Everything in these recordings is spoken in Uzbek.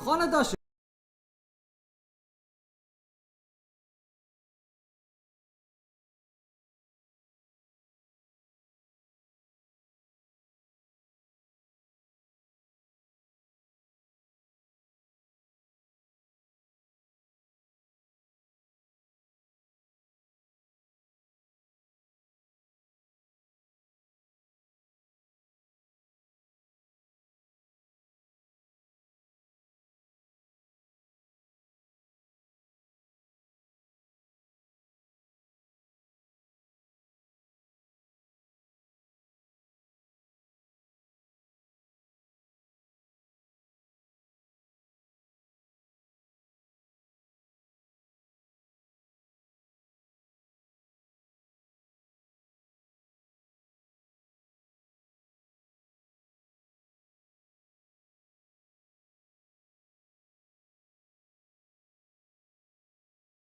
xonadoshim.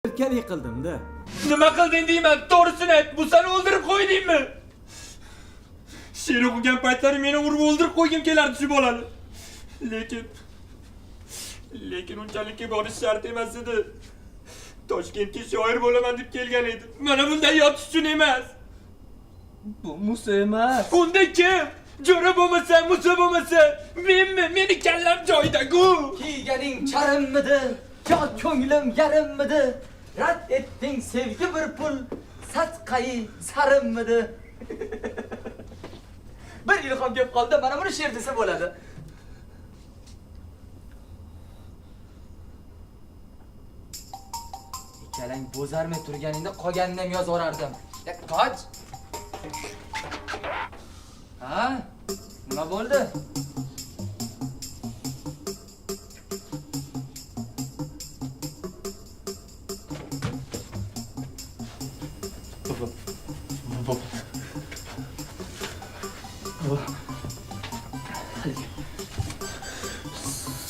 Erkak yiqildim-da. Nima qilding deyman, to'g'risini ayt. Bu seni o'ldirib qo'ydingmi? She'r o'qigan paytlari meni urib o'ldirib qo'ygim kelardi shu bolani. Lekin unchalikka borish shart emas edi. Toshkentga shoir bo'laman deb kelgan edim. Mana bunday yotish uchun emas. Bu Musa emas. Unda kim? Jo'ra bo'lmasa, Musa bo'lmasa, menmi? Meni kallam joyida-ku. Kiyganing charimmidi? Yo ko'nglim yarimmidi? Rad etding sevgi bir pul, satqayi sarimmidi? Bir ilhom kelib qoldi, mana buni she'r desa bo'ladi. Ikkalang bo'zarmay turganingda qolganini ham yozib yuborardim. Qoch. Ha? Nima bo'ldi?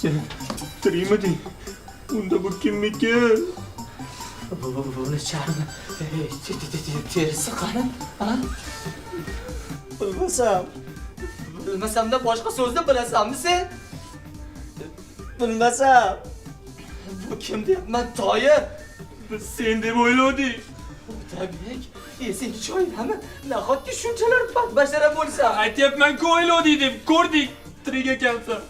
Sen tirikmiding? Unda bu kimniki? Buni charmi? Terisi qani? Ha? Bilmasam. Bilmasamda boshqa so'zni bilasanmi sen? Bilmasam. Bu kim deyapman, Toyir? Biz sen deb o'yladik. Otabek, esing joyidami? Nahotki shunchalar badbashara bo'lsa? Aytyapman-ku o'yladik deb, ko'rdik. Tirik ekansan.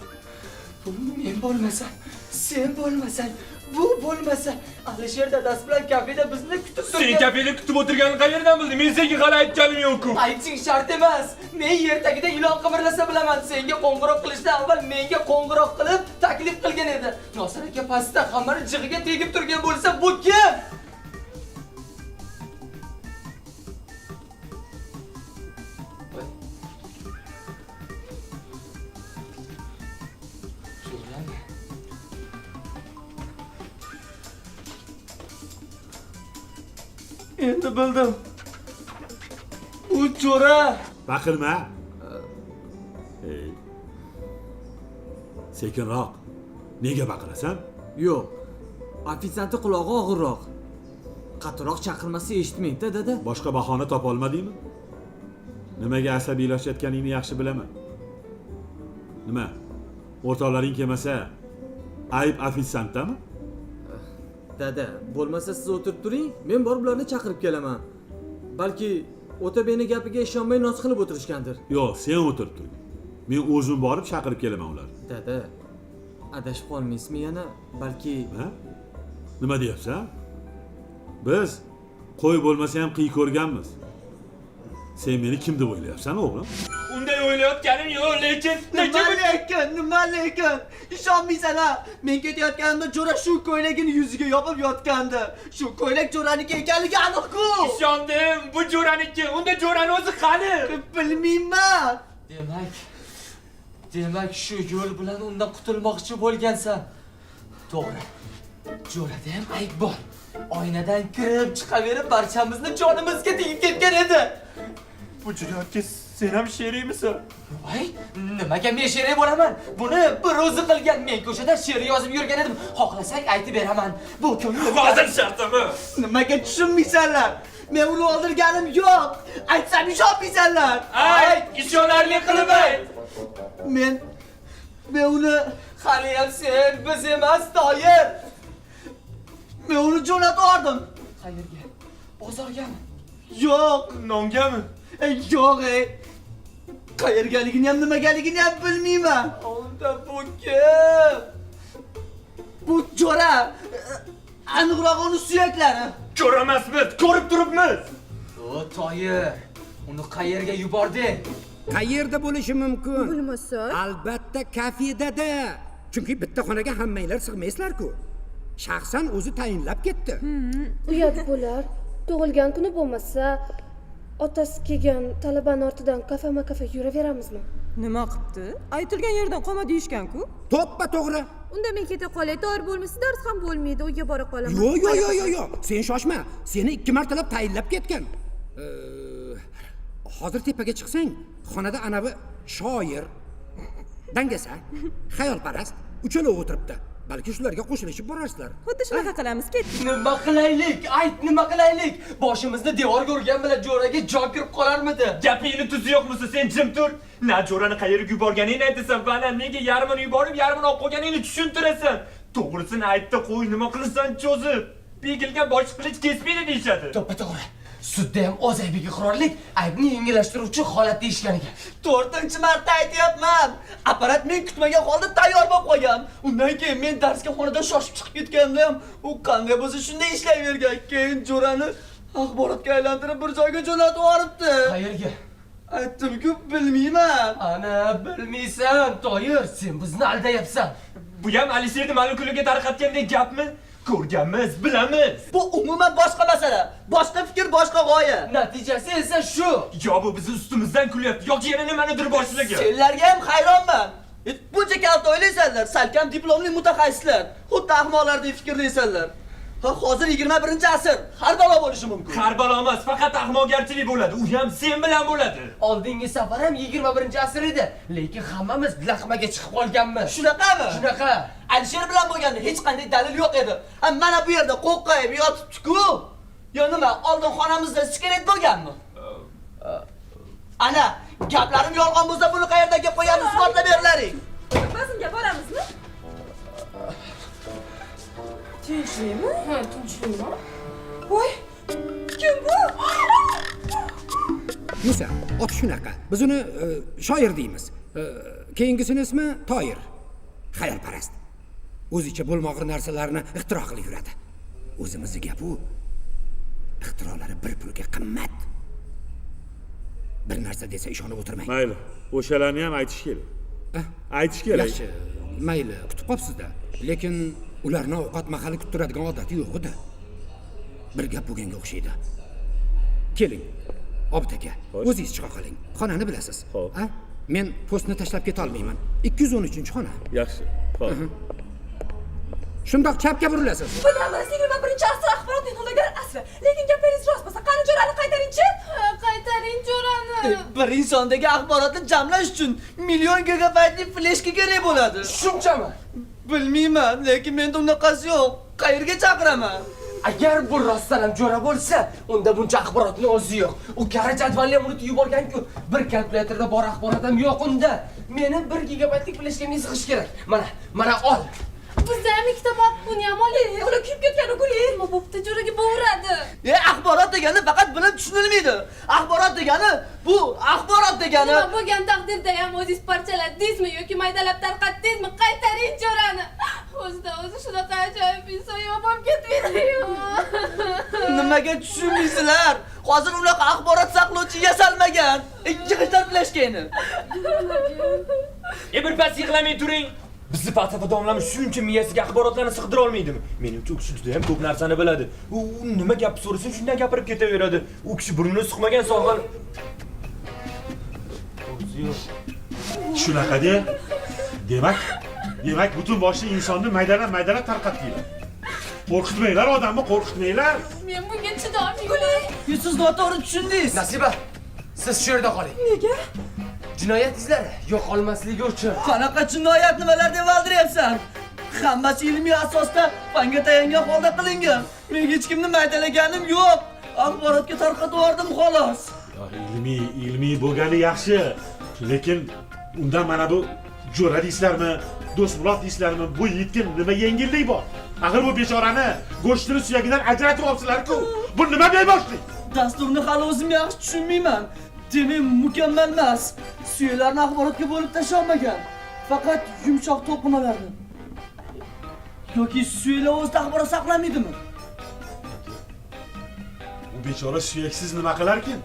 Men bo'lmasam, sen bo'lmasang, bu bo'lmasa, Alisher dadasi bilan kafeda bizni kutib Sen turgan. kafeda kutib o'tirganini qayerdan bilding? Men senga hali aytganim yo'q-ku. Ayting shart emas. Men yer tagida ilon qimirlasa bilaman. Senga qo'ng'iroq qilishdan avval menga qo'ng'iroq qilib taklif qilgan edi. Nosir aka pastda hammani jig'iga tegib turgan bo'lsa, bu kim? Endi bildim. U Jo'ra. Baqirma. Ey. Sekinroq. Nega baqirasan? Yo'q. Ofitsiantni qulog'i og'irroq. Qattiqroq chaqirmasa eshitmaydi, dada. Boshqa bahona topa olmadingmi? Nimaga asabiylashayotganingni yaxshi bilaman. Nima? O'rtoqlaring kelmasa, ayb ofitsiantdami? Dada, bo'lmasa siz o'tirib turing, men borib ularni chaqirib kelaman. Balki Otabekning gapiga ishonmay noz qilib o'tirishgandir. Yo'q, sen o'tirib tur. Men o'zim borib chaqirib kelaman ularni. Dada, adashib qolmaysizmi yana? Balki Ha? Nima deyapsan? Biz qo'y bo'lmasa ham qiy ko'rganmiz. Sen meni kim deb o'ylayapsan, o'g'lim? Unday o'ylayotganim yo'q, lekin Nima lekin? Ishonmaysan-a? Men ketayotganimda Jo'ra shu ko'ylagini yuziga yopib yotgandi. Shu ko'ylak Jo'raniki ekanligi aniq-ku. ishondim. Bu Jo'raniki. Unda Jo'rani o'zi qani? Bilmayman. demak shu yo'l bilan undan qutulmoqchi bo'lgansan. To'g'ri. Jo'rada ham ayb bor. Oynadan kirib chiqaverib barchamizni jonimizga tegib ketgan edi. Bu jinoyatga sen ham sherikmisan? Voy, nimaga men sherik bo'laman? Buni bir o'zi qilgan. Men ko'chada she'r yozib yurgan edim. Xohlasang aytib beraman. Bu ko'nglim Hozir shartimi? Nimaga tushunmaysanlar? Men uni o'ldirganim yo'q. Aytsam ishonmaysanlar. Ayt, ishonarli qilib ayt. Men uni Haliyam sen biz emas Toyir. Men uni jo'natardim. Qayerga? Bozorgami? Yo'q. Nongami? Yo'q. Qayergaligini ham nimagaligini ham bilmayman. Unda bu kim? Bu jo'ra. Aniqroq uni suyaklari. Ko'ramasmiz, ko'rib turibmiz. O Toyir, uni qayerga yubording? Qayerda bo'lishi mumkin? Bilmasa? Albatta kafedada. Chunki bitta xonaga hammanglar sig'maysizlar-ku. Shaxsan o'zi tayinlab ketdi. Uyat bo'lar. Tug'ilgan kuni bo'lmasa, otasi kelgan talabani ortidan kafe yuraveramizmi? Nima qilibdi? Aytilgan yerdan qolma deyishgan-ku. To'ppa to'g'ri. Unda men keta qolay, to'g'ri bo'lmasa dars ham bo'lmaydi, uyga bora qolaman. Yo'q. Sen shoshma. Seni 2 martalab tayinlab ketgan. Hozir tepaga chiqsang, xonada anavi shoir, dangasa, xayolparast uchala o'tiribdi. Balki shularga qo'shilishib borarsizlar. Xuddi shunaqa qilamiz, ketdik. Nima qilaylik? Ayt, nima qilaylik? Boshimizni devorga urgan bilan jo'raga jon kirib qolarmidi? Gapingni tuzi yo'qmisiz? Sen jim tur. Na jo'rani qayerga yuborganingni aytasan, va nega yarmini yuborib, yarmini olib qo'yganingni tushuntirasan. To'g'risini aytdi, qo'y, nima qilasan cho'zib? Begilgan bosh qilich kesmaydi deyshadi. To'ppa to'g'ri. Sudda ham o'z aybiga iqrorlik aybni yengillashtiruvchi holat deyishgan ekan. 4-marta aytyapman. Apparat men kutmagan holda tayyor bo'lib qolgan. Undan keyin men darsga xonadan shoshib chiqib ketganda ham u qanday bo'lsa shunday ishlayvergan. Keyin jo'rani axborotga aylantirib bir joyga jo'natib yuboribdi. Qayerga? Aytdim-ku, bilmayman. Ana bilmaysan, Toyir, sen bizni aldayapsan. Bu ham Alisherni ma'lum tarqatgandek gapmi? Ko'rganmiz, bilamiz. Bu umuman boshqa masala. Boshqa fikr, boshqa g'oya. Natijasi esa shu. Yo bu bizni ustimizdan kulyapti, yoki yana nimanidir boshlagan. Senlarga ham hayronman. Buncha kalta o'ylaysanlar, salkam diplomli mutaxassislar. Xuddi ahmoqlardek fikrlaysanlar. Hozir 21-asr, har balo bo'lishi mumkin. Har balo emas, faqat ahmoqgarchilik bo'ladi. U ham sen bilan bo'ladi. Oldingi safar ham 21-asr edi, lekin hammamiz laqmaga chiqib qolganmiz. Shunaqami? Shunaqa. Alisher bilan bo'lganda hech qanday dalil yo'q edi. Mana bu yerda qo'qqayib yotibdi-ku. Yo nima, oldin xonamizda skelet bo'lganmi? Ana, gaplarim yolg'on bo'lsa buni qayerda gap qo'yadi, isbotlab berlaring. Bazmga boramizmi? Tinchlikmi? Ha, tinchlikmi? Voy! Kim bu? Musa, ot shunaqa. Biz uni shoir deymiz. Keyingisini ismi Toyir. Xayolparast. O'zicha bo'lmog'ir narsalarni ixtiro qilib yuradi. O'zimizning gap u. Ixtirolari bir pulga qimmat. Bir narsa desa ishonib o'tirmang. Mayli, o'shalarni ham aytish kerak. Aytish kerak. Yaxshi, mayli, kutib qopsiz-da. Lekin ularni ovqat mahali kuttiradigan odati yo'q edi. Bir gap bo'lganga o'xshaydi. Keling, Obid aka, o'zingiz chiqa qoling. Xonani bilasiz. Xo'p. Men postni tashlab keta olmayman. 213-xona. Yaxshi. Xo'p. Shundoq chapga burilasiz. Bilamiz, 21-asr axborotning qo'llagan asri. Lekin gapingiz rost bo'lsa, qani jo'rani qaytaring-chi? Qaytaring jo'rani. Bir insondagi axborotni jamlash uchun million gigabaytlik fleshka kerak bo'ladi. Shunchami? Bilmayman, lekin menda unaqasi yo'q. Qayerga chaqiraman? Agar bu rostdan ham jo'ra bo'lsa, unda buncha axborotning o'zi yo'q. U kara jadvalni ham unutib yuborgan-ku. Bir kalkulyatorda bor axborot ham yo'q unda. Meni 1 gigabaytlik fleshkamga sig'ish kerak. Mana ol. Bizda ham ikkita bor, buni ham oling. Ular kuyib ketgan ko'ring. Nima bo'pti, jo'raga bo'radi. Axborot degani faqat bilib tushunilmaydi. Axborot degani bu axborot degani. Nima bo'lgan taqdirda ham o'zingiz parchaladingizmi yoki maydalab tarqatdingizmi? Qaytaring jo'rani. O'zi shunaqa ajoyib inson bo'lib ketmaydi-yu. Nimaga tushunmaysizlar? Hozir unaqa axborot saqlovchi yasalmagan. Yig'ishlar fleshkani. Bir pas yig'lamay turing. Bizni falsafa domlamiz shuncha miyasiga axborotlarni sig'dira olmaydimi? Menimcha u kishi juda ham ko'p narsani biladi. U nima gap so'rasa shundan gapirib ketaveradi. U kishi burnini suqmagan sog'al. Shunaqa-da. Demak, butun boshli insonni maydalab tarqatdinglar. Qo'rqitmanglar odamni, qo'rqitmanglar. Men bunga chidolmayman. Siz noto'g'ri tushundingiz. Nasiba, siz shu yerda qoling. Nega? Jinoyat izlari yo'q olmasligi uchun. Qanaqa jinoyat nimalar deb valdiryapsan? Hammasi ilmiy asosda fanga tayangan holda qilingan. Men hech kimni maydalaganim yo'q. Axborotga tarqatib yubordim xolos. Ilmiy bo'lgani yaxshi. Lekin undan mana bu jo'ra deysizlarmi? Do'stmurod deysizlarmi, bu yigitga nima yengillik bor? Axir bu bechorani go'shtini suyagidan ajratib olibsizlar-ku. Bu nima beboshlik? Dasturni hali o'zim yaxshi tushunmayman. Demak, mukammal emas. Suyaklarni axborotga bo'lib tashlamagan. Faqat yumshoq to'qimalarni. Yoki suyaklar o'zida axborot saqlamaydimi? Bu bechora suyaksiz nima qilarkin?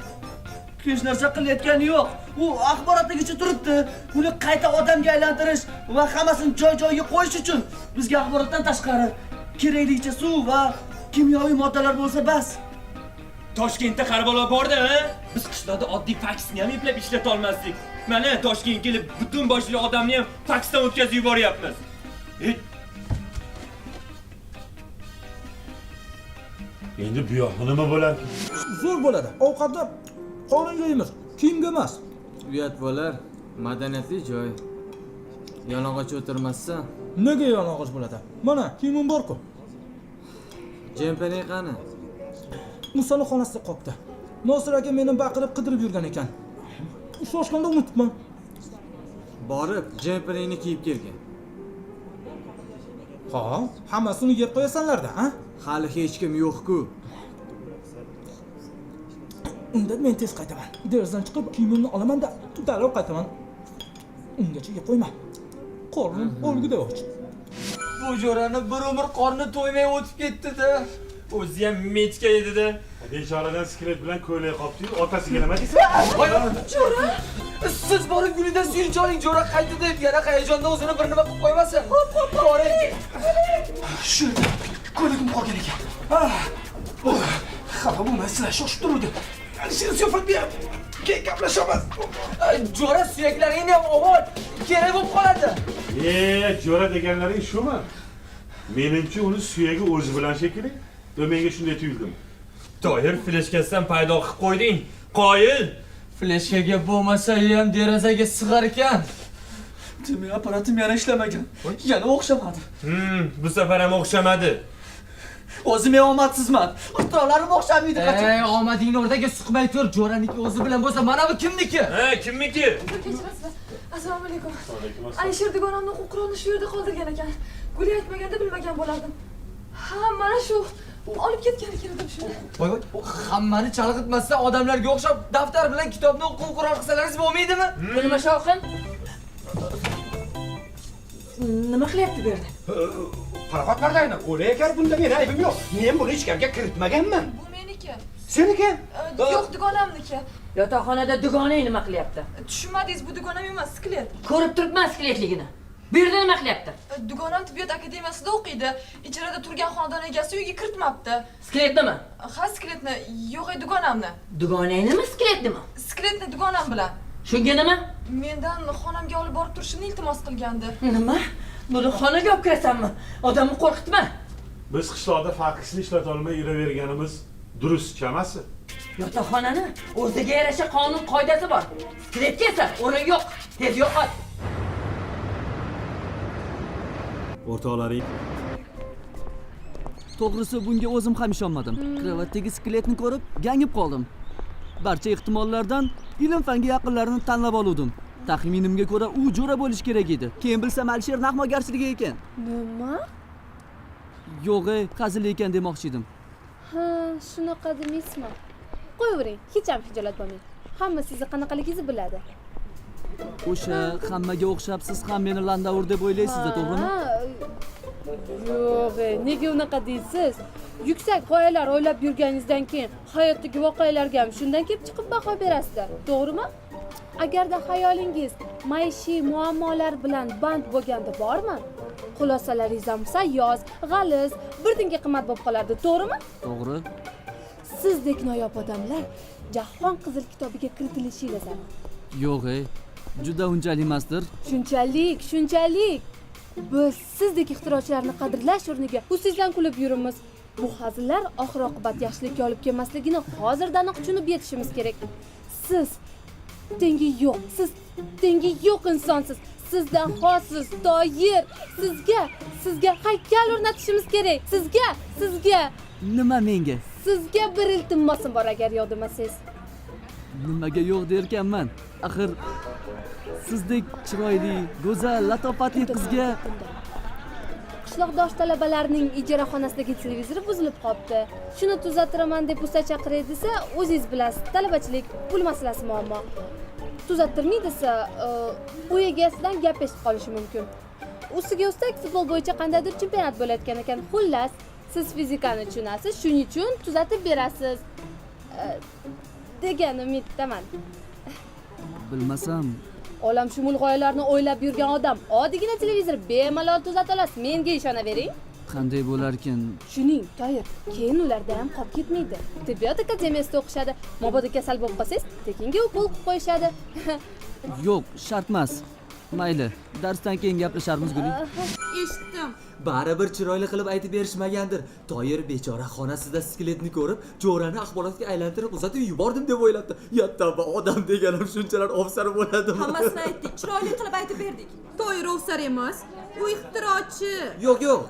Hech narsa qilayotgani yo'q. U axborotligicha turibdi. Uni qayta odamga aylantirish va hammasini joy-joyiga qo'yish uchun bizga axborotdan tashqari keraklicha suv va kimyoviy moddalar bo'lsa bas. Toshkentda Karbalo borda, ha? Biz qishloqda oddiy faksni ham eplab ishlata olmasdik. Mana Toshkentga kelib butun boshli odamni ham faksdan o'tkazib yuboryapmiz. Endi bu yoq nima bo'ladi? Zo'r bo'ladi. Ovqatda qorin yeymiz, kiyimga emas. Uyat bo'lar, madaniyatli joy. Yalang'och o'tirmassan. Nega yalang'och bo'ladi? Mana kiyimim bor-ku. Jempani qani? Musoni xonasida qopti. Nosir aka meni baqirib qidirib yurgan ekan. Shoshganda unutibman. Borib, jempanini kiyib kelgan. Ha, hammasini yeb qo'yasanlar-da, ha? Hali hech kim yo'q-ku. Unda men tez qaytaman. Derazadan chiqib kiyimimni olaman-da, tutalib qaytaman. Ungacha yeb qo'yma. Qornim o'lgida och. Bu jo'rani bir umr qorni to'ymay o'tib ketdi-da. O'zi ham mechka edi-da. Bechoradan skret bilan ko'ylak qopdi, otasiga nima deysan? Siz borib gulidan suyunchi oling, jo'ra qaytdi deb yana hayajonda o'zini bir nima qilib qo'ymasin. Boring. Shu ko'ylagim qolgan ekan. Xafa bo'lmaysizlar, shoshib turuvdi. Alisher siyofat ber. Keyin gaplashamiz. Jo'ra suyaklaringni ham ol, kerak bo'lib qoladi. Jo'ra deganlaring shumi? Menimcha uni suyagi o'zi bilan shekilli. Menga shunday tuyuldi. Toyir fleshkasidan paydo qilib qo'yding. Qoyil. Fleshkaga bo'lmasa ham derazaga sig'ar ekan. Demak, apparatim yana ishlamagan. Yana o'xshamadi. Bu safar ham o'xshamadi. O'zim ham omadsizman. Ixtirolarim o'xshamaydi qachon. Omadingni o'rtaga suqmay tur. Jo'raniki o'zi bilan bo'lsa, mana bu kimniki? Ha, kimniki? Kechirasizlar. Assalomu alaykum. Alisher dugonamni Qur'onni shu yerda qoldirgan ekan. Guli aytmaganda bilmagan bo'lardim. Ha, mana shu olib ketgan ekan deb shuni. Voy, hammani chalg'itmasdan odamlarga o'xshab daftar bilan kitobni o'quv Qur'on qilsalaringiz bo'lmaydimi? Nima shovqin? Nima qilyapti bu yerda? Farog'at pardayni qo'layakar, bunda meni aybim yo'q. Men buni ichkariga kiritmaganman. Bu meniki. Seniki? Yo'q, dugonamniki. Yotoqxonada dugonang nima qilyapti? Tushunmadingiz, bu dugonam emas, skelet. Ko'rib turibman skeletligini. Bu yerda nima qilyapti? Dugonam tibbiyot akademiyasida o'qiydi. Ijarada turgan xonadon egasi uyga kiritmabdi. Skeletnimi? Ha, skeletni, yo'q, dugonamni. Dugonangnimi, skeletnimi? Skeletni dugonam bilan. Shunga nima? Mendan xonamga olib borib turishini iltimos qilgandi. Nima? Buni xonaga olib kirasanmi? Odamni qo'rqitma. Biz qishloqda faksni ishlata olmay yuraverganimiz durust chamasi. Yotoqxonani o'ziga yarasha qonun qoidasi bor. Skeletga esa o'rin yo'q. Tez yo'qot. O'rtoqlaring, To'g'risi bunga o'zim ham ishonmadim. Kravatdagi skeletni ko'rib, gangib qoldim. Barcha ehtimollardan ilm-fanga yaqinlarini tanlab oldim. Taxminimga ko'ra u jo'ra bo'lish kerak edi. Keyin bilsam Alisher nahmogarchiligi ekan. Nima? Yo'q, hazil ekan demoqchi edim. Ha, shunaqa demaysizmi? Qo'yavering, hech ham xijolat bo'lmang. Hamma sizni qanaqaligingizni biladi. O'sha hammaga o'xshab siz ham meni landavur deb o'ylaysiz-da, to'g'rimi? Yo'q, nega unaqa deysiz? Yuksak g'oyalar o'ylab yurganingizdan keyin hayotdagi voqealarga ham shundan kelib chiqib baho berasizlar, to'g'rimi? Agarda hayolingiz maishiy muammolar bilan band bo'lganda bormi? Xulosalaringiz ham sayyoz, g'aliz, birdinga qimmat bo'lib qolardi, to'g'rimi? To'g'ri. Sizdek noyob odamlar Jahon qizil kitobiga kiritilishiga zarur. Yo'q, juda unchalik emasdir. Shunchalik. Biz sizdek ixtirochilarni qadrlash o'rniga usingizdan kulib yurimiz. Bu hazillar oxir oqibat yaxshilikka olib kelmasligini hozirdanoq tushunib yetishimiz kerak. Siz tengi yo'q insonsiz. Sizdan xosiz, Toyir. Sizga haykal o'rnatishimiz kerak. Sizga. Nima menga? Sizga bir iltimosim bor agar yodlamasangiz. Nimaga yo'q derkanman? Axir sizdek chiroyli, go'zal, latofatli qizga Qishloqdosh talabalarning ijaraxonasidagi televizori buzilib qolibdi. Shuni tuzattiraman deb usta chaqiray desa, o'zingiz bilasiz, talabachilik pul masalasi muammo. Tuzattirmay desa, u egasidan gap eshitib qolishi mumkin. Ustiga ustak futbol bo'yicha qandaydir chempionat bo'layotgan ekan. Xullas, siz fizikani tushunasiz, shuning uchun tuzatib berasiz. Degan umiddaman. bilmasam, Olamshumul g'oyalarni o'ylab yurgan odam oddiygina televizor bemalol tuzata olasiz. Menga ishonavering. qanday bo'larkan? Shuning, Toyir, keyin ularda ham qolib ketmaydi. Tibbiyot akademiyasida o'qishadi. Mabodo kasal bo'lib qolsangiz, tekinga ukol qilib qo'yishadi. Yo'q, shart emas. Mayli, darsdan keyin gaplasharmiz Guli. Eshitdim. Baribir chiroyli qilib aytib berishmagandir. Toyir bechora xonasida skeletni ko'rib, Jo'rani axborotga aylantirib uzatib yubordim deb o'ylabdi. Yattaba odam deganim shunchalar ofsar bo'ladimi? Hammasini aytdik, chiroyli qilib aytib berdik. Toyir ofsar emas, u ixtirochi. Yo'q, yo'q.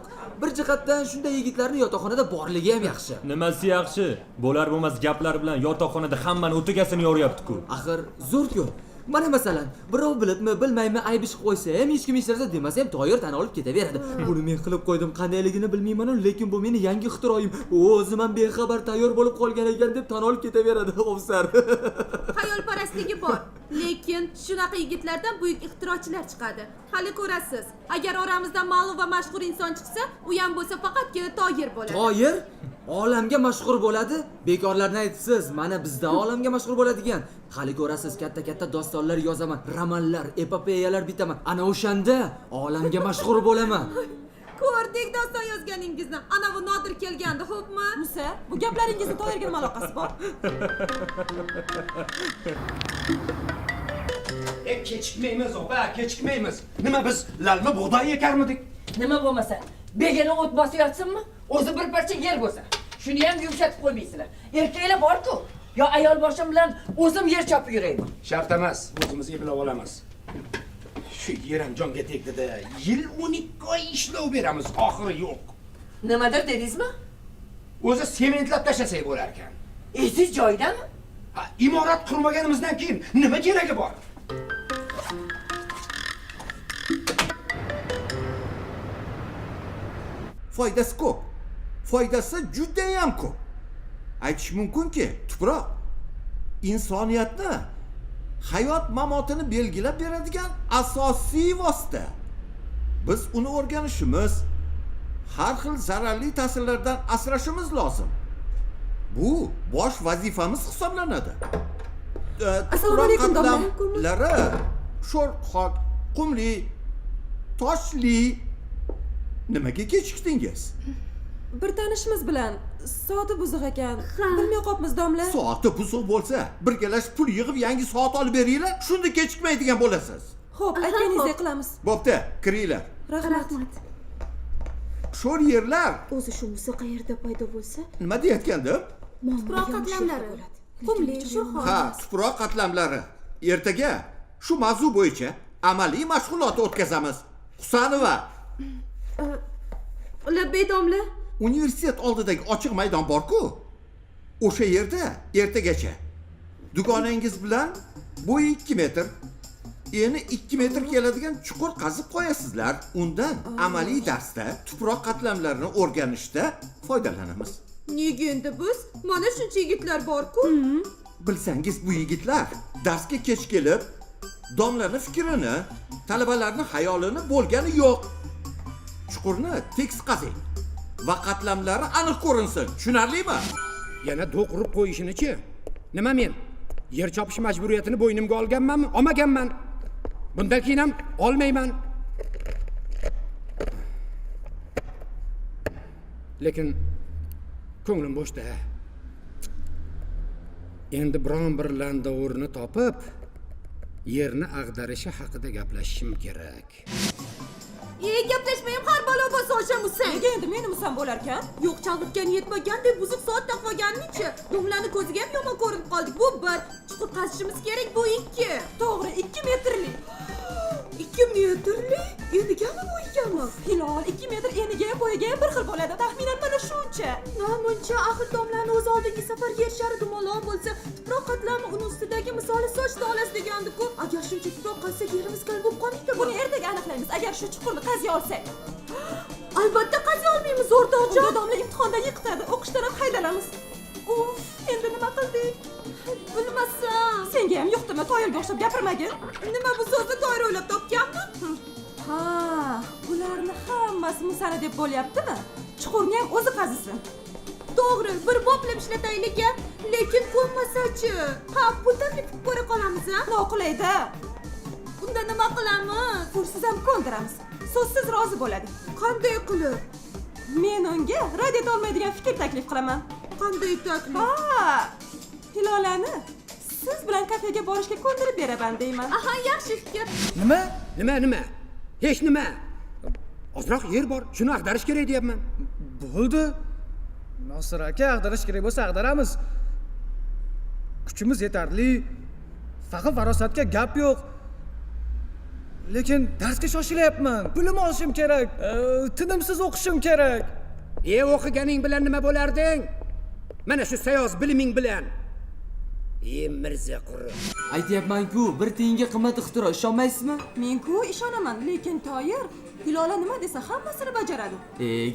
Bir jihatdan shunday yigitlarning yotoqxonada borligi ham yaxshi. Nimasi yaxshi? Bo'lar bo'lmas gaplar bilan yotoqxonada hammani o'tigasini yoryapti-ku. Axir zo'r-ku. Mana masalan, birov bilibmi, bilmaymi ayb ish qo'ysa ham hech kim hech narsa demasa ham Toyir tan olib ketaveradi. Buni men qilib qo'ydim, qandayligini bilmayman, lekin bu meni yangi ixtiroyim. O'zim ham bexabar tayyor bo'lib qolgan ekan deb tan olib ketaveradi ofsar. Xayolparastligi bor, lekin shunaqa yigitlardan buyuk ixtirochilar chiqadi. Hali ko'rasiz. Agar oramizdan ma'lum va mashhur inson chiqsa, u ham bo'lsa faqatgina Toyir bo'ladi. Toyir olamga mashhur bo'ladi. Bekorlarni aytibsiz. Mana bizda olamga mashhur bo'ladigan. Hali ko'rasiz, katta-katta dostonlar yozaman, romanlar, epopeyalar bitaman. Ana o'shanda olamga mashhur bo'laman. Ko'rdik doston yozganingizni. Ana bu Nodir kelgandi, xo'pmi? Musa, bu gaplaringizni Toyirga nima aloqasi bor? Kechikmaymiz, opa, kechikmaymiz. Nima biz lalma bug'doy ekarmidik? Nima bo'lmasa, begona o't bosib yotsinmi? O'zi bir parcha yer bo'lsa, shuni ham yumshatib qo'ymaysizlar. Erkaklar bor-ku. Yo ayol boshim bilan o'zim yer chopib yurayman. Shart emas, o'zimiz eplab olamiz. Shu yer ham jonga tegdi-da. Yil 12 oy ishlov beramiz, oxiri yo'q. Nimadir dedingizmi? O'zi sementlab tashlasak bo'lar ekan. Esiz joyidami? Imorat qurmaganimizdan keyin nima keragi bor? Foydasi ko'p. Foydasi juda ham ko'p. Aytish mumkinki, tuproq insoniyatni hayot mamotini belgilab beradigan asosiy vosita. Biz uni o'rganishimiz, har xil zararli ta'sirlardan asrashimiz lozim. Bu bosh vazifamiz hisoblanadi. Assalomu alaykum, qatlamlari sho'rxok, qumli, toshli. Nimaga kechikdingiz? Bir tanishimiz bilan soati buzuq ekan. Bilmay qolibmiz, domla. Soati buzuq bo'lsa, birgalashib pul yig'ib yangi soat olib beringlar, shunda kechikmaydigan bo'lasiz. Xo'p, aytganingizdek qilamiz. Bo'pti, kiringlar. Rahmat. Sho'r yerlar. O'zi shunisi qayerda paydo bo'lsa? Nima deyotgandim? Tuproq qatlamlari. Qumli, sho'rxon. Ha, tuproq qatlamlari. Ertaga shu mavzu bo'yicha amaliy mashg'ulot o'tkazamiz. Husanova. Labbay domla. Universitet oldidagi ochiq maydon bor-ku. O'sha yerda ertagacha dugonangiz bilan bo'yi 2 metr, eni 2 metr keladigan chuqur qazib qo'yasizlar. Undan amaliy darsda tuproq qatlamlarini o'rganishda foydalanamiz. Nega endi biz? Mana shuncha yigitlar bor-ku. Bilsangiz bu yigitlar darsga kech kelib, domlaning fikrini, talabalarning xayolini bo'lgani yo'q. Chuqurni tekis qazing va qatlamlari aniq ko'rinsin. Tushunarlimi? Yana do'q urib qo'yishini-chi? Nima men yer chopish majburiyatini bo'ynimga olganmanmi? Olmaganman. Bundan keyin ham olmayman. Lekin ko'nglim bo'shda. Endi biron bir landovurni topib, yerni ag'darishi haqida gaplashishim kerak. Gaplashmayim, har balo bo'lsa o'sha Musa. Nega endi meni Musam bo'lar ekan? Yo'q, chalg'itgan yetmagandek buzuq soat taqib olganmi-chi? Domlaning ko'ziga ham yomon ko'rinib qoldik. Bu bir, chuqur qazishimiz kerak, bu 2. To'g'ri, 2 metrlik. 2 metrli enigami bo'yigami? Hilol 2 metr eniga bo'yiga bir xil bo'ladi. Taxminan mana shuncha. Namuncha axir domlani o'z oldingi safar yer shari gumonlon bo'lsa, tuproq qatlami uning ustidagi misoli soch tolasi degandi-ku. Agar shuncha tuproq qatsak yerimiz kal bo'lib qolmaydi. Buni ertaga aniqlaymiz. Agar shu chuqurni qaziy olsak. Albatta qaziy olmaymiz, o'rtoqjon. Unda domla imtihondan yiqitadi, o'qishdan ham haydalamiz. Uf, endi nima qildik? Bilmasam. Senga ham yo'qdimi? Toyirga o'xshab gapirmagin. Nima bu so'zni Toyir o'ylab topganmi? Ha, bularni hammasi musana deb bo'lyaptimi? Chuqurni ham o'zi qazisin. To'g'ri, bir boplab ishlataylik, lekin ko'nmasa-chi? Ha, pul taklif qilib ko'ra qolamiz, ha? Noqulayda. Unda nima qilamiz? Pulsiz ham ko'ndiramiz. So'zsiz rozi bo'ladi. Qanday qilib? Men unga rad etolmaydigan fikr taklif qilaman. Qanday taklif? Ha, Hilolani siz bilan kafega borishga ko'ndirib beraman deyman. Aha, yaxshi fikr. Nima? Nima? Hech nima. Ozroq yer bor, shuni ag'darish kerak deyapman. Bo'ldi. Nosir aka, ag'darish kerak bo'lsa ag'daramiz. Kuchimiz yetarli. Faqat farosatga gap yo'q. Lekin darsga shoshilayapman. Bilim olishim kerak. Tinimsiz o'qishim kerak. O'qiganing bilan nima bo'larding? Mana shu sayoz biliming bilan. Mirza quri. Aytyapman-ku, bir tiyinga qimmat ixtiro, ishonmaysizmi? Men-ku ishonaman, lekin Toyir Hilola nima desa hammasini bajaradi.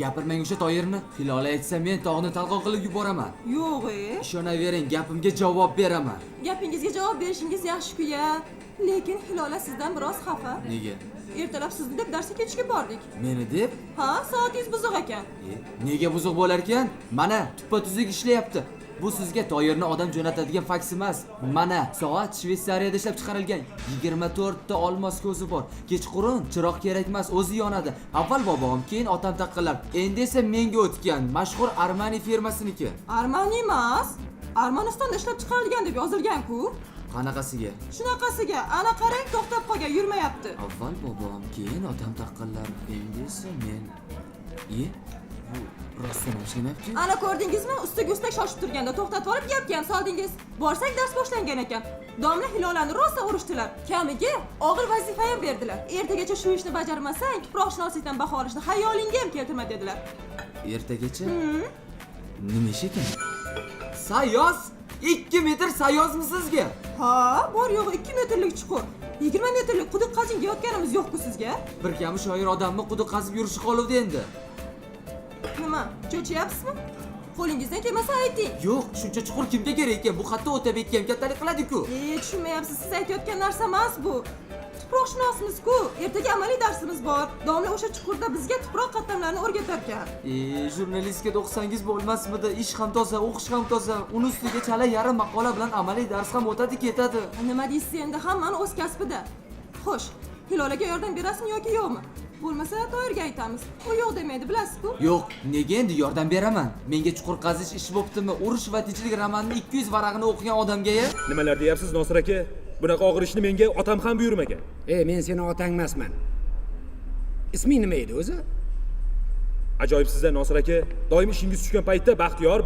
Gapirmang o'sha Toyirni. Hilola aytsa men tog'ni talqon qilib yuboraman. Yo'q, Ishonavering, gapimga javob beraman. Gapingizga javob berishingiz yaxshi-ku-ya. Lekin Hilola sizdan biroz xafa. Nega? Ertalab sizni deb darsga ketishga bordik. Meni deb? Ha, soatingiz buzuq ekan. Nega buzuq bo'lar ekan? Mana, tuppa-tuzuk ishlayapti. Bu sizga Toyirni odam jo'natadigan faks emas. Mana, soat Shveysariyada ishlab chiqarilgan. 24 ta olmos ko'zi bor. Kechqurun chiroq kerak emas, o'zi yonadi. Avval bobom, keyin otam taqqanlar. Endi esa menga o'tgan mashhur Armani firmasiniki. Armani emas, Armanistonda ishlab chiqarilgan deb yozilgan-ku. Qanaqasiga? Shunaqasiga. Ana qarang, to'xtab qolgan, yurmayapti. Avval bobom, keyin otam taqqanlar. Endi esa men. Rostdan o'shanapti. Ana ko'rdingizmi? Ustiga ustak shoshib turganda to'xtatib olib gapga ham soldingiz. Borsak dars boshlangan ekan. Domla Hilolani rosa urishdilar. Kamiga og'ir vazifa ham berdilar. Ertagacha shu ishni bajarmasang, tuproqshunoslikdan baho olishni xayolingga ham keltirma dedilar. Ertagacha? Nima ish ekan? Sayoz? 2 metr sayozmi sizga? Ha, bor yo'g'i 2 metrlik chuqur. 20 metrlik quduq qazing yotganimiz yo'q-ku sizga. Bir kami shoir odamni quduq qazib yurishi qoluvdi endi. Nima, cho'chiyapsizmi? Qo'lingizdan kelmasa ayting. Yo'q, shuncha chuqur kimga kerak ekan? Bu xatda Otabek ham kattalik qiladi-ku. Tushunmayapsiz, siz aytayotgan narsa emas bu. Tuproqshunosmiz-ku. Ertaga amaliy darsimiz bor. Domla o'sha chuqurda bizga tuproq qatlamlarini o'rgatar ekan. Jurnalistikada o'qisangiz bo'lmasmidi? Ish ham toza, o'qish ham toza. Uni ustiga chala yarim maqola bilan amaliy dars ham o'tadi, ketadi. Nima deysiz endi, hammani o'z kasbida. Xo'sh, Hilolaga yordam berasizmi yoki yo'qmi? Bo'lmasa Toyirga aytamiz. U yo'q demaydi, bilasiz-ku. Yo'q, nega endi yordam beraman? Menga chuqur qazish ish bo'ptimi? Urush va tinchlik romanini 200 varag'ini o'qigan odamga-ya. Nimalar deyapsiz, Nosir aka? Bunaqa og'ir ishni menga otam ham buyurmagan. Men seni otang emasman. Isming nima edi o'zi? Ajoyibsiz-a, Nosir aka. Doim ishingiz tushgan paytda Baxtiyor.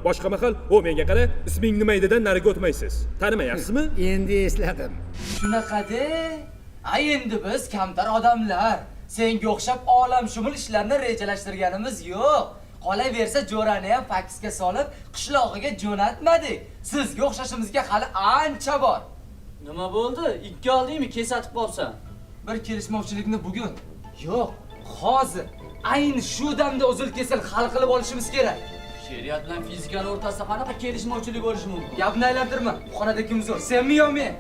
Boshqa mahal, menga qara, isming nima edidan nariga o'tmaysiz. Tanimayapsizmi? Endi esladim. Shunaqada. Endi biz kamtar odamlar. Senga o'xshab olamshumul ishlarni rejalashtirganimiz yo'q. Qolaversa Jo'rani ham faksga solib, qishlog'iga jo'natmadik. Sizga o'xshashimizga hali ancha bor. Nima bo'ldi? 2 oldingmi, kesatib qolsan? Bir kelishmovchilikni bugun, yo'q, hozir, ayni shu damda uzil-kesil hal qilib olishimiz kerak. She'riyat bilan fizikani o'rtasida qanaqa kelishmovchilik bo'lishi mumkin? Gapni aylantirma. Bu xonada kim zo'r? Senmi yo men?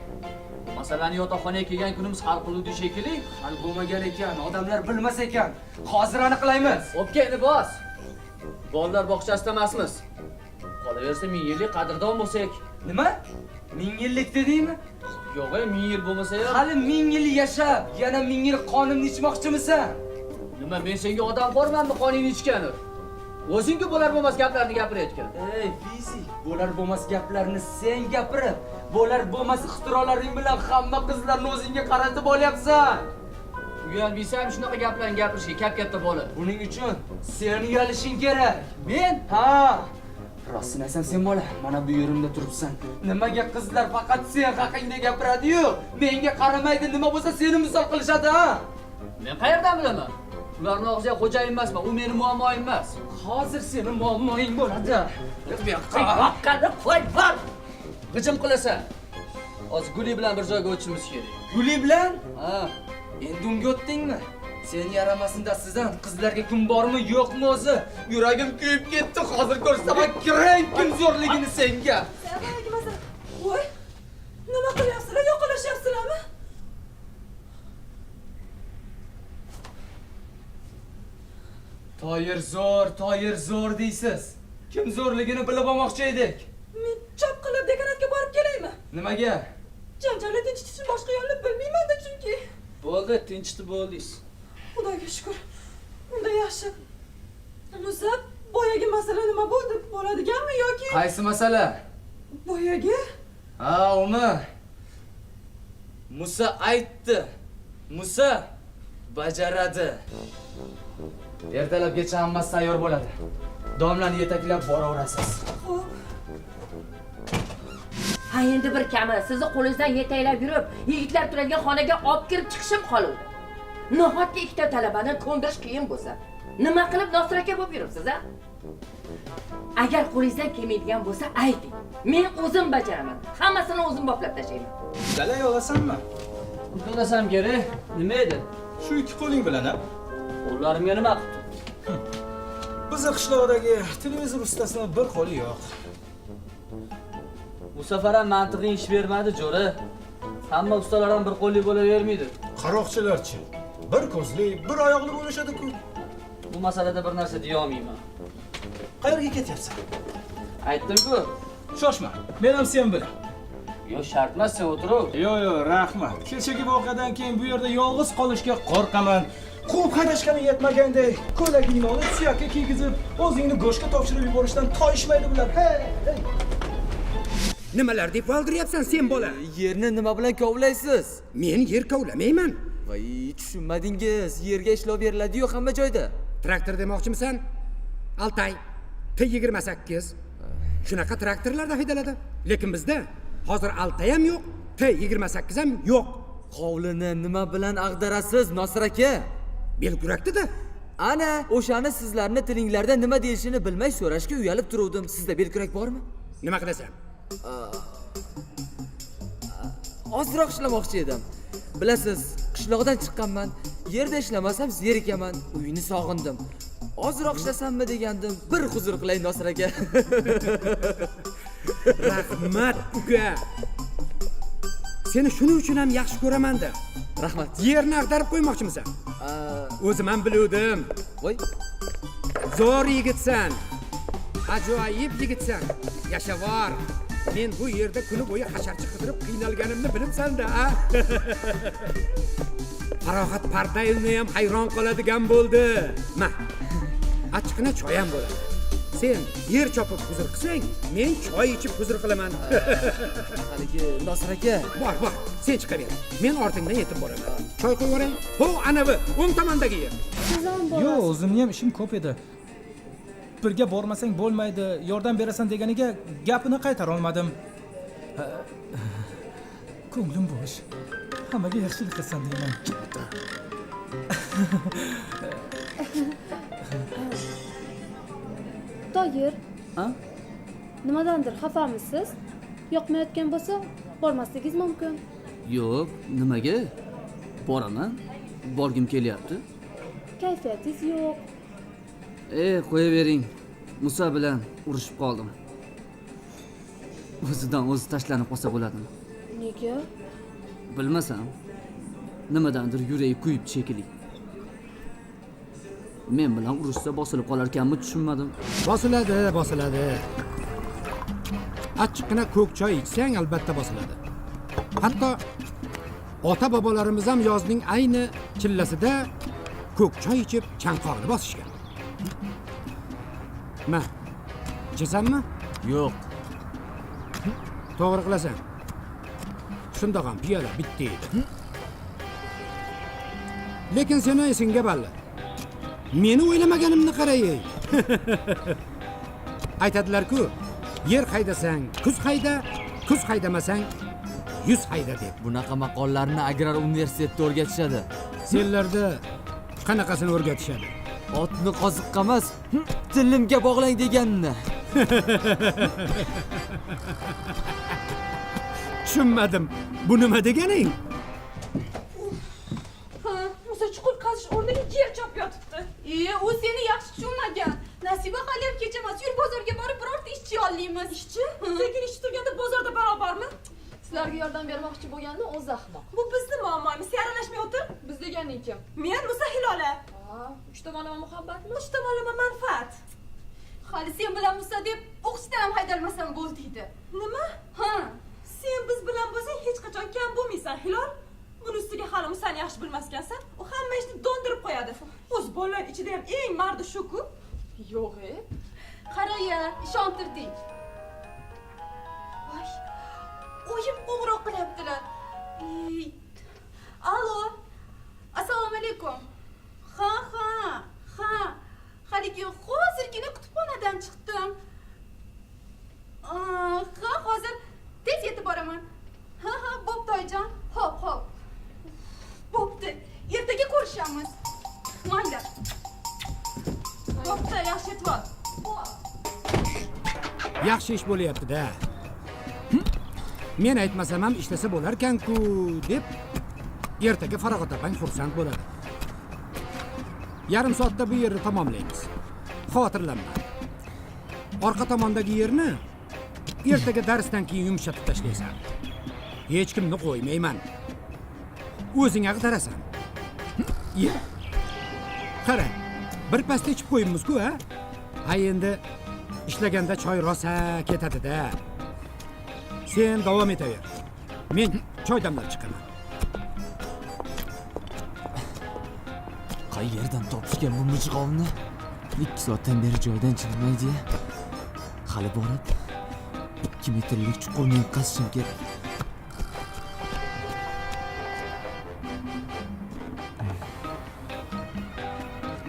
Masalani yotoqxonaga kelgan kunimiz hal qiluvdi shekilli. Hal bo'lmagan ekan, odamlar bilmas ekan. Hozir aniqlaymiz. O'pkangni bos. Bolalar bog'chasida emasmiz. Qolaversa 1000 yillik qadrdon bo'lsak. Nima? 1000 yillik dedingmi? Yo'q, 1000 yil bo'lmasa ham. Hali 1000 yil yashab, yana 1000 yil qonimni ichmoqchimisan? Nima, men senga odam qo'rmanmi qoningni ichgani? O'zingga bo'lar bo'lmas gaplarni gapirayotgan. Ey, fizik, bo'lar bo'lmas gaplarni sen gapirib, bo'lar bo'lmas ixtirolaring bilan hamma qizlarni o'zingga qaratib olyapsan. Uyalmaysan ham shunaqa gaplarni gapirishga, kap-katta bola. Buning uchun sen uyalishing kerak. Men? Ha. Rostini aytsam sen bola, mana bu yerimda turibsan. Nimaga qizlar faqat sen haqingda gapiradi-yu, menga qaramaydi, nima bo'lsa seni misol qilishadi, ha? Men qayerdan bilaman? Ularning og'ziga xo'jayin emasman, u meni muammoim emas. Hozir seni muammoing bo'ladi. Qani qo'y bor. G'ijim qilasan. Hozir Guli bilan bir joyga o'tishimiz kerak. Guli bilan? Ha. Endi unga o'tdingmi? Sen yaramasin dasizdan qizlarga kun bormi, yo'qmi o'zi? Yuragim kuyib ketdi. Hozir ko'rsaman kirang kim zo'rligini senga. Voy, nima qilyapsizlar? Yo'qolashyapsizlarmi? Toyir zo'r deysiz. Kim zo'rligini bilib olmoqchi edik. Men chop qilib dekanatga borib kelaymi? Nimaga? Janjalni tinchitishni boshqa yo'lni bilmayman-da chunki. Bo'ldi, tinchitib bo'ldingiz. Xudoga shukr. Unda yaxshi. Musa, boyagi masala nima bo'ldi? Bo'ladiganmi yoki? Qaysi masala? Boyagi? Ha, umi. Musa aytdi. Musa bajaradi. Ertalabgacha hammasi tayyor bo'ladi. Domlani yetaklab boraverasiz. Xo'p. Ha endi bir kami, sizni qo'lingizdan yetaklab yurib, yigitlar turadigan xonaga olib kirib chiqishim qoluvdi. Nahotki ikkita talabani ko'ndirish qiyin bo'lsa, nima qilib Nosir aka bo'lib yuribsiz, ha? Agar qo'lingizdan kelmaydigan bo'lsa, ayting. Men o'zim bajaraman. Hammasini o'zim boplab tashlayman. Dalay olasanmi? Uddalansam kerak. Nima edi? Shu ikki qo'ling bilan, ha? Qo'llarimga nima qildi? Bizni qishloqdagi televizor ustasini bir qo'li yo'q. Bu safar ham mantiqli ish bermadi, jo'ra. Hamma ustalar ham bir qo'lli bo'lavermaydi. Qaroqchilarchi? Bir ko'zli, bir oyoqli bo'lishadi-ku. Bu masalada bir narsa deya olmayman. Qayerga ketyapsan? Aytdim-ku. Shoshma. Men ham sen bilan. Yo, shart emas, sen o'tiraver. Yo'q, rahmat. Kechagi voqeadan keyin bu yerda yolg'iz qolishga qo'rqaman. Quvib haydashgani yetmagandek, ko'ylagingni olib, suyakka kiygizib, o'zingni go'shtga topshirib yuborishdan toyishmaydi bular. Hey! Nimalar deb valdiryapsan sen bola? Yerni nima bilan kovlaysiz? Men yer kovlamayman. Voy, tushunmadingiz. Yerga ishlov beriladi-yu hamma joyda. Traktor demoqchimisan? Altay, T28. Shunaqa traktorlarda haydaladi. Lekin bizda hozir Altay ham yo'q, T28 ham yo'q. Hovlini nima bilan ag'darasiz, Nosir aka? Belkurakda-da. Ana, o'shani sizlarni tilinglarda nima deyishini bilmay so'rashga uyalib turuvdim. Sizda belkurak bormi? Nima qilasan? Ozroq ishlamoqchi edim. Bilasiz, qishloqdan chiqqanman. Yerda ishlamasam zerikaman. Uyni sog'indim. Ozroq ishlasammi degandim. Bir huzur qilay Nosir aka. Rahmat uka. Seni shuning uchun ham yaxshi ko'raman-da. Rahmat. Yerni ag'darib qo'ymoqchimisan? O'zim ham biluvdim. Voy. Zo'r yigitsan. Ajoyib yigitsan. Yashavor. Men bu yerda kuni bo'yi hasharchi qidirib qiynalganimni bilibsan-da, ha? Farohat Pardayevni ham hayron qoladigan bo'ldi. Ma. Achchiqna choy ham bo'ladi. Sen yer chopib huzur qilsang, men choy ichib huzur qilaman. Haligi Nosir aka, bor. Sen chiqaver. Men ortingdan yetib boraman. Choy qo'yib yuboring. Ho, anavi o'ng tomondagi yer. Yo'q, o'zimni ham ishim ko'p edi. Birga bormasang bo'lmaydi, yordam berasan deganiga gapini qaytara olmadim. Ko'nglim bo'sh. Hammaga yaxshilik qilsan deyman. Toyir. Ha? Nimadandir xafamisiz? Yoqmayotgan bo'lsa, bormasligingiz mumkin. Yo'q, nimaga? Boraman. Borgim kelyapti. Kayfiyatingiz yo'q. Qo'yavering. Musa bilan urushib qoldim. O'zidan o'zi tashlanib qolsa bo'ladimi? Nega? Bilmasam. Nimadandir yuragi kuyib chekili. Men bilan urushsa bosilib qolar ekanmi, tushunmadim. Bosiladi. Achchiqqina ko'k choy ichsang albatta bosiladi. Hatto ota bobolarimiz ham yozning ayni chillasida ko'k choy ichib chanqog'ini bosishgan. Ma, ichasanmi? Yo'q. To'g'ri qilasan. Shundoq ham piyola bitta edi. Lekin seni esingga balla. Meni o'ylamaganimni qarayey. Aytadilar-ku, yer haydasang kuz hayda, kuz haydamasang 100 hayda deb. Bunaqa maqollarni agrar universitetda o'rgatishadi. Senlarda qanaqasini o'rgatishadi? Otni qoziqqa emas, tilimga bog'lang deganni. Tushunmadim. Bu nima deganing? Ha, Musa chuqur qazish o'rniga yer chop yotibdi. U seni yaxshi tushunmagan. Nasiba hali ham kecha emas. Yur bozorga borib birorta ishchi ollaymiz. Ishchi? Sekin ishchi turganda bozorda barobarmi? Sizlarga yordam bermoqchi bo'lganda o'zi ahmoq. Bu bizni muammomiz. Yaralashmay o'tir. Biz deganing kim? Men Musa Hilola. Uch tomonlama muhabbatmi? Uch tomonlama manfaat. Hali sen bilan Musa deb o'qishdan ham haydalmasam bo'ldiydi. Nima? Ha. Sen biz bilan bo'lsang hech qachon kam bo'lmaysan, Hilol. Buni ustiga hali Musani yaxshi bilmaskansan. U hamma ishni dondirib qo'yadi. O'z bolalar ichida ham eng mardi shu-ku. Yo'q-e. Qara-ya, ishontirding. Voy. Oyim qo'ng'iroq qilyaptilar. Alo. Assalomu alaykum. Ha. Haligi hozirgina kutubxonadan chiqdim. Ha, hozir tez yetib boraman. Ha, bo'pti oyijon. Xo'p. Bo'pti. Ertaga ko'rishamiz. Mayli. Bo'pti, yaxshi yetib ol. Yaxshi ish bo'lyapti-da. Men aytmasam ham ishlasa bo'larkan-ku deb ertaga Farog'at opang xursand bo'ladi. Yarim soatda bu yerni tamomlaymiz. Xotirlanma. Orqa tomondagi yerni ertaga darsdan keyin yumshatib tashlaysan. Hech kimni qo'ymayman. O'zing ag'darasan. Ye. Qara, bir pasta ichib qo'yibmiz-ku, ha? Ha, endi ishlaganda choy rosa ketadi-da. Sen davom etaver. Men choy damlab chiqaman. Qayerdan topishgan bu mijg'ovni? 2 soatdan beri joydan chiqmaydi-ya. Hali borib 2 metrlik chuqurni qazishim kerak.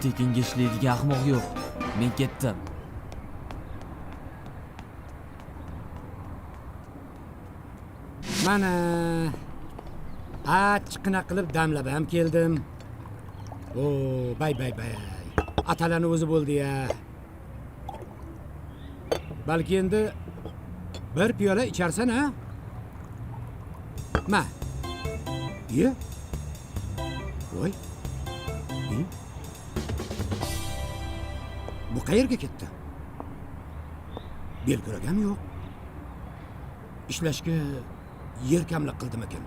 Tekinga ishlaydigan ahmoq yo'q. Men ketdim. Mana achchiqina qilib damlab ham keldim. O, bay. Atalani o'zi bo'ldi-ya. Balki endi bir piyola icharsan, ha? Ma. Ye. Voy. Bu qayerga ketdi? Belgiragam yo'q. Ishlashga yer kamlik qildimikan?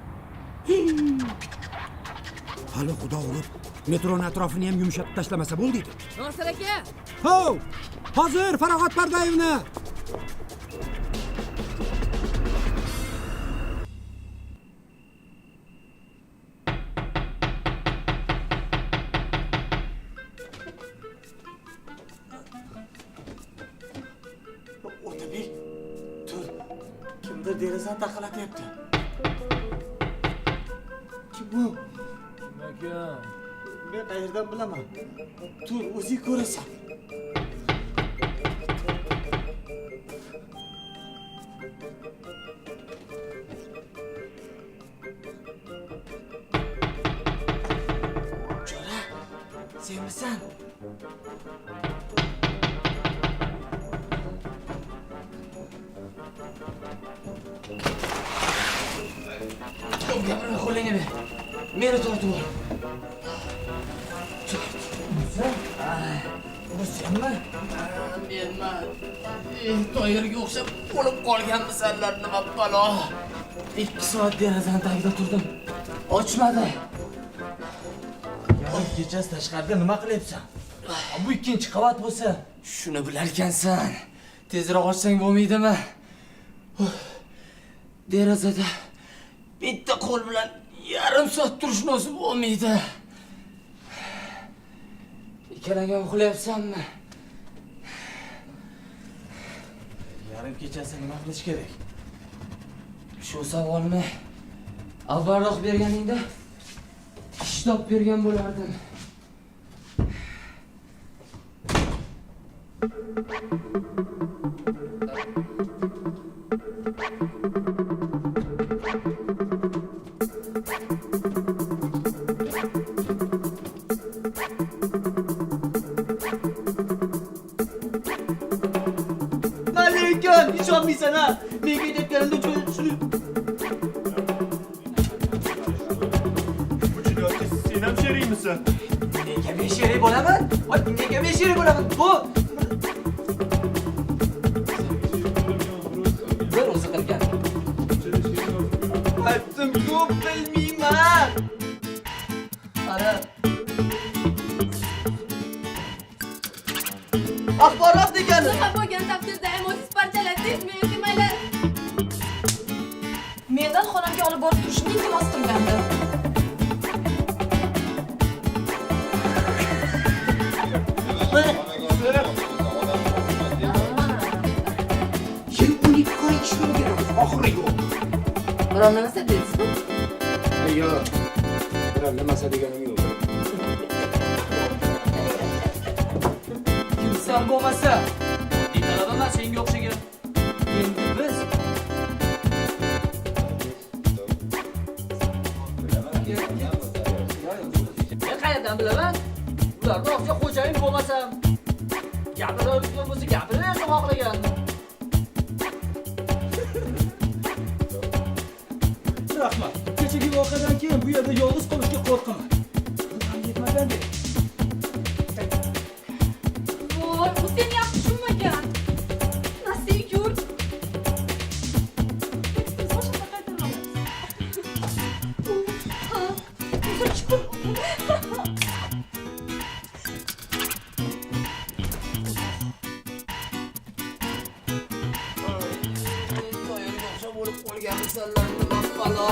Hali xudo urib, metroni atrofini ham yumshatib tashlamasa bo'ldiydi. Nosir aka! Ho! Hozir Farog'at Pardayevni. Otabek, tur. Kimdir derazani taqalatyapti. Kim bu? Aka, Men qayerdan bilaman? Tur, o'zing ko'rasan. Jo'ra, senmisan? Gapirma, qo'lingni ber. Meni tortib ol. Bu senmi? Menman. Toyirga o'xshab o'lib qolganmisanlar, nima balo? 2 soat derazani tagida turdim. Ochmadi. Yarim kechasi tashqarida nima qilyapsan? Bu 2-qavat bo'lsa, shuni bilar ekansan. Tezroq ochsang bo'lmaydimi? Derazada bitta qo'l bilan yarim soat turishni o'zi bo'lmaydi. Ikkalang ham uxlayapsanmi? Yarim kechasi nima qilish kerak? Shu savolni avvalroq berganingda ish topib bergan bo'lardim. Lekin ishonmaysan ha. Menga aytganimda tushunib. Bu jinoyatchi sen ham sherikmisan? Nega men sherik bo'laman? Voy, nega men sherik bo'laman? Bu bir o'zi qilgan. Aytdim, ko'p bilmayman. Ana. Axborot degani. Nima bo'lgan taqdirda ham o'zingiz parchaladingizmi yoki mayli? Mendan xonamga olib borib turishni iltimos qilgandi. Yer 12 oy ishlab beramiz, oxiri yo'q. Biron narsa dedingizmi? Yo'q. Biron nimasi deganim yo'q. Kimsan bo'lmasa, oddiy talaba emas, senga o'xshagan. Endi biz men qayerdan bilaman? Ularni og'ziga xo'jayin bo'lmasam, gapiradigan bo'lsa gapiraversin xohlagan. Rahmat. Kechagi voqeadan keyin bu yerda yolg'iz qolishga qo'rqaman. Ham yetmagandek. Voy, bu seni yaxshi tushunmagan. Nasib yurt. To'yga o'xshab bo'lib qolganmisan, nima qalo?